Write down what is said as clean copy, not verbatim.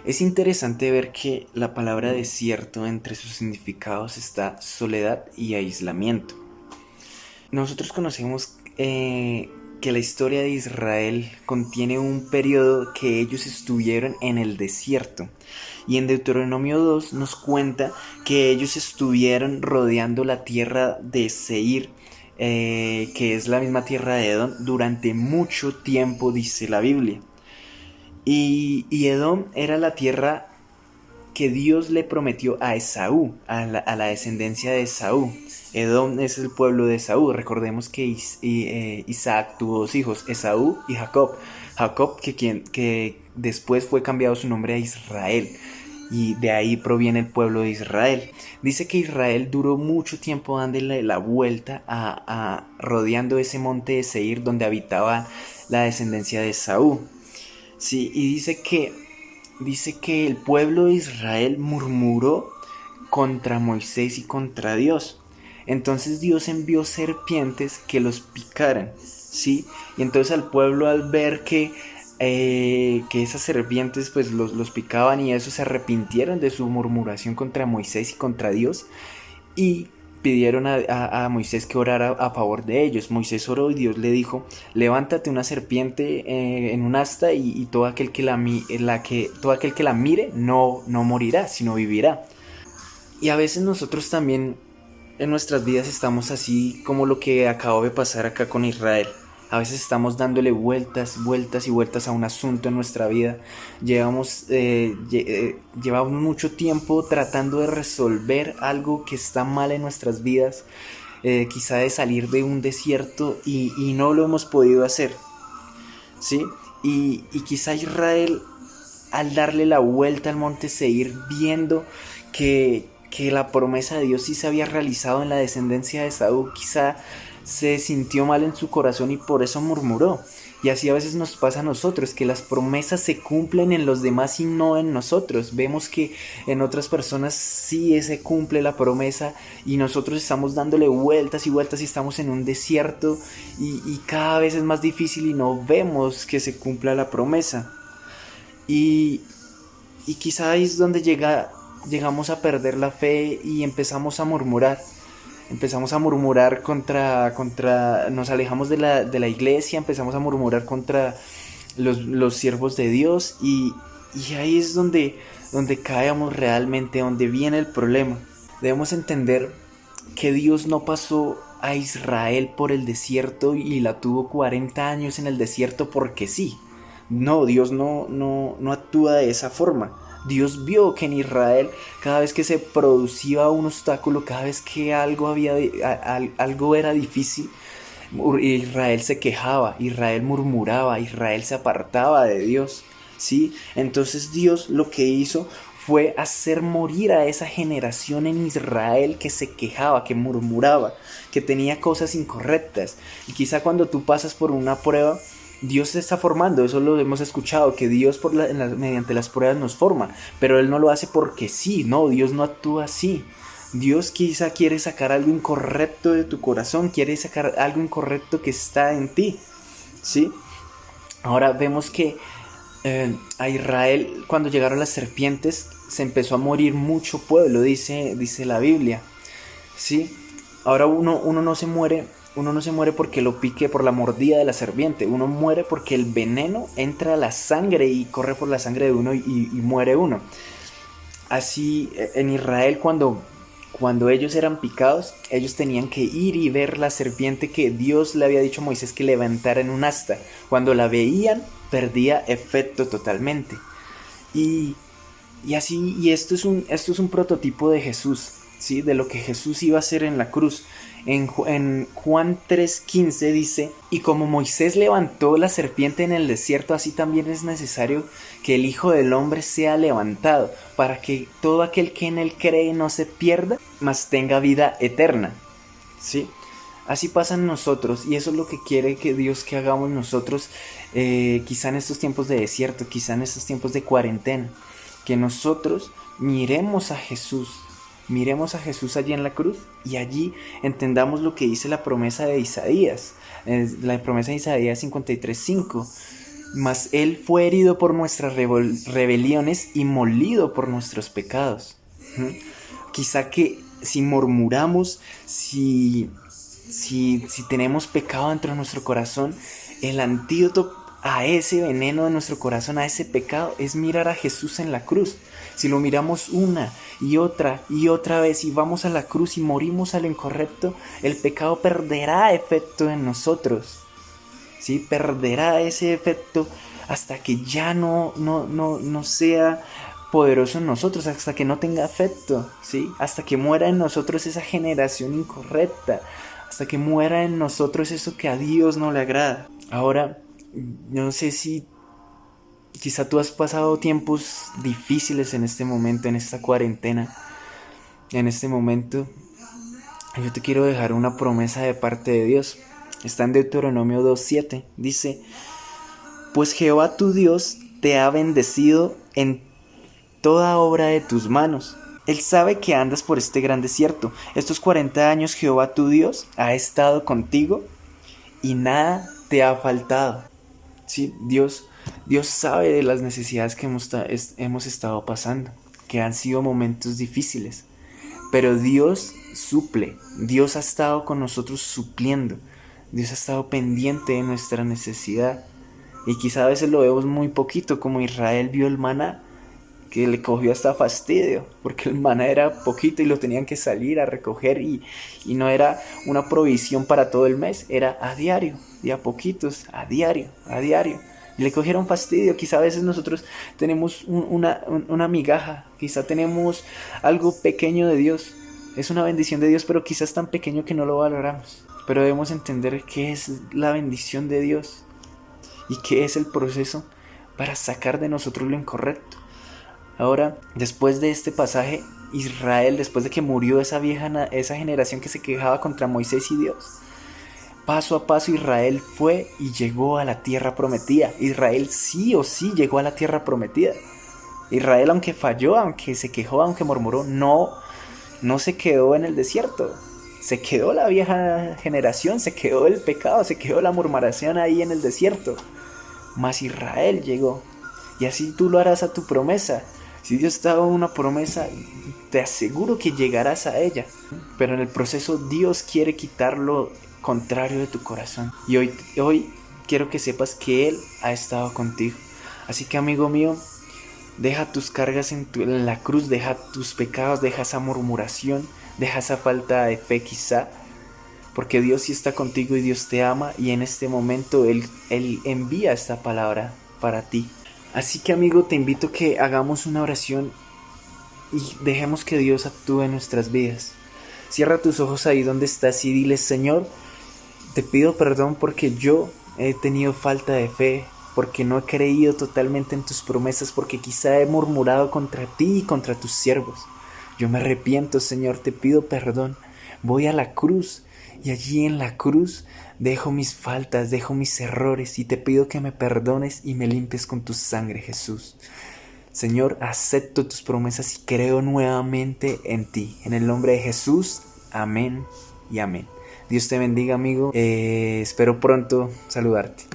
Es interesante ver que la palabra desierto entre sus significados está soledad y aislamiento. Nosotros conocemos que la historia de Israel contiene un periodo que ellos estuvieron en el desierto. Y en Deuteronomio 2 nos cuenta que ellos estuvieron rodeando la tierra de Seir, que es la misma tierra de Edom, durante mucho tiempo, dice la Biblia. Y Edom era la tierra que Dios le prometió a Esaú, a la descendencia de Esaú. Edom es el pueblo de Esaú. Recordemos que Isaac tuvo dos hijos, Esaú y Jacob. Jacob que después fue cambiado su nombre a Israel. Y de ahí proviene el pueblo de Israel. Dice que Israel duró mucho tiempo dándole la vuelta rodeando ese monte de Seir donde habitaba la descendencia de Esaú. Sí, y dice que el pueblo de Israel murmuró contra Moisés y contra Dios. Entonces Dios envió serpientes que los picaran, ¿sí? Y entonces al pueblo, al ver que esas serpientes pues los picaban y eso, se arrepintieron de su murmuración contra Moisés y contra Dios y pidieron a Moisés que orara a favor de ellos. Moisés oró y Dios le dijo: levántate una serpiente en un asta y todo aquel que todo aquel que la mire no morirá, sino vivirá. Y a veces nosotros también en nuestras vidas estamos así como lo que acabó de pasar acá con Israel. A veces estamos dándole vueltas, vueltas y vueltas a un asunto en nuestra vida. Llevamos mucho tiempo tratando de resolver algo que está mal en nuestras vidas. Quizá de salir de un desierto y no lo hemos podido hacer, ¿sí? Y quizá Israel, al darle la vuelta al monte Seir, viendo que la promesa de Dios sí se había realizado en la descendencia de Saúl, quizá se sintió mal en su corazón y por eso murmuró. Y así a veces nos pasa a nosotros, que las promesas se cumplen en los demás y no en nosotros. Vemos que en otras personas sí se cumple la promesa y nosotros estamos dándole vueltas y vueltas y estamos en un desierto y cada vez es más difícil y no vemos que se cumpla la promesa. Y, y quizá ahí es donde llegamos a perder la fe y empezamos a murmurar. Empezamos a murmurar nos alejamos de la iglesia, empezamos a murmurar contra los siervos de Dios y ahí es donde caemos realmente, donde viene el problema. Debemos entender que Dios no pasó a Israel por el desierto y la tuvo 40 años en el desierto porque sí. No, Dios no actúa de esa forma. Dios vio que en Israel, cada vez que se producía un obstáculo, cada vez que algo era difícil, Israel se quejaba, Israel murmuraba, Israel se apartaba de Dios, ¿sí? Entonces Dios lo que hizo fue hacer morir a esa generación en Israel que se quejaba, que murmuraba, que tenía cosas incorrectas. Y quizá cuando tú pasas por una prueba, Dios se está formando, eso lo hemos escuchado, que Dios mediante las pruebas nos forma, pero Él no lo hace porque sí, no, Dios no actúa así. Dios quizá quiere sacar algo incorrecto de tu corazón, quiere sacar algo incorrecto que está en ti, ¿sí? Ahora vemos que a Israel, cuando llegaron las serpientes, se empezó a morir mucho pueblo, dice la Biblia, ¿sí? Ahora uno no se muere porque lo pique por la mordida de la serpiente. Uno muere porque el veneno entra a la sangre y corre por la sangre de uno y muere uno. Así en Israel cuando ellos eran picados, ellos tenían que ir y ver la serpiente que Dios le había dicho a Moisés que levantara en un asta. Cuando la veían, perdía efecto totalmente. Y, y esto es un prototipo de Jesús, ¿sí? De lo que Jesús iba a hacer en la cruz. En Juan 3:15 dice: y como Moisés levantó la serpiente en el desierto, así también es necesario que el Hijo del Hombre sea levantado, para que todo aquel que en él cree no se pierda, mas tenga vida eterna, ¿sí? Así pasa en nosotros y eso es lo que quiere que Dios que hagamos nosotros, quizá en estos tiempos de desierto, quizá en estos tiempos de cuarentena, que nosotros miremos a Jesús allí en la cruz y allí entendamos lo que dice la promesa de Isaías, la promesa de Isaías 53:5. mas Él fue herido por nuestras rebeliones y molido por nuestros pecados. Quizá que si murmuramos, si tenemos pecado dentro de nuestro corazón, el antídoto a ese veneno de nuestro corazón, a ese pecado, es mirar a Jesús en la cruz. Si lo miramos una y otra vez y vamos a la cruz y morimos a lo incorrecto, el pecado perderá efecto en nosotros, ¿sí? Perderá ese efecto hasta que ya no sea poderoso en nosotros, hasta que no tenga efecto, ¿sí? Hasta que muera en nosotros esa generación incorrecta, hasta que muera en nosotros eso que a Dios no le agrada. Ahora, no sé si quizá tú has pasado tiempos difíciles en este momento, en esta cuarentena, en este momento. Yo te quiero dejar una promesa de parte de Dios. Está en Deuteronomio 2:7. Dice: pues Jehová tu Dios te ha bendecido en toda obra de tus manos. Él sabe que andas por este gran desierto. Estos 40 años Jehová tu Dios ha estado contigo y nada te ha faltado. Sí, Dios sabe de las necesidades que hemos estado pasando, que han sido momentos difíciles. Pero Dios suple, Dios ha estado con nosotros supliendo, Dios ha estado pendiente de nuestra necesidad. Y quizá a veces lo vemos muy poquito, como Israel vio el maná, que le cogió hasta fastidio, porque el maná era poquito y lo tenían que salir a recoger y no era una provisión para todo el mes, era a diario, y a poquitos, a diario. Y le cogieron fastidio. Quizá a veces nosotros tenemos una migaja, quizá tenemos algo pequeño de Dios, es una bendición de Dios, pero quizás tan pequeño que no lo valoramos. Pero debemos entender qué es la bendición de Dios y qué es el proceso para sacar de nosotros lo incorrecto. Ahora, después de este pasaje, Israel, después de que murió esa generación que se quejaba contra Moisés y Dios, paso a paso Israel fue y llegó a la tierra prometida. Israel sí o sí llegó a la tierra prometida. Israel, aunque falló, aunque se quejó, aunque murmuró, no se quedó en el desierto. Se quedó la vieja generación, se quedó el pecado, se quedó la murmuración ahí en el desierto. Mas Israel llegó. Y así tú lo harás a tu promesa. Si Dios te ha dado una promesa, te aseguro que llegarás a ella. Pero en el proceso Dios quiere quitar lo contrario de tu corazón. Y hoy quiero que sepas que Él ha estado contigo. Así que, amigo mío, deja tus cargas en la cruz, deja tus pecados, deja esa murmuración, deja esa falta de fe quizá. Porque Dios sí está contigo y Dios te ama, y en este momento Él envía esta palabra para ti. Así que, amigo, te invito a que hagamos una oración y dejemos que Dios actúe en nuestras vidas. Cierra tus ojos ahí donde estás y dile: Señor, te pido perdón porque yo he tenido falta de fe, porque no he creído totalmente en tus promesas, porque quizá he murmurado contra ti y contra tus siervos. Yo me arrepiento, Señor, te pido perdón. Voy a la cruz y allí en la cruz dejo mis faltas, dejo mis errores y te pido que me perdones y me limpies con tu sangre, Jesús. Señor, acepto tus promesas y creo nuevamente en ti. En el nombre de Jesús, amén y amén. Dios te bendiga, amigo. Espero pronto saludarte.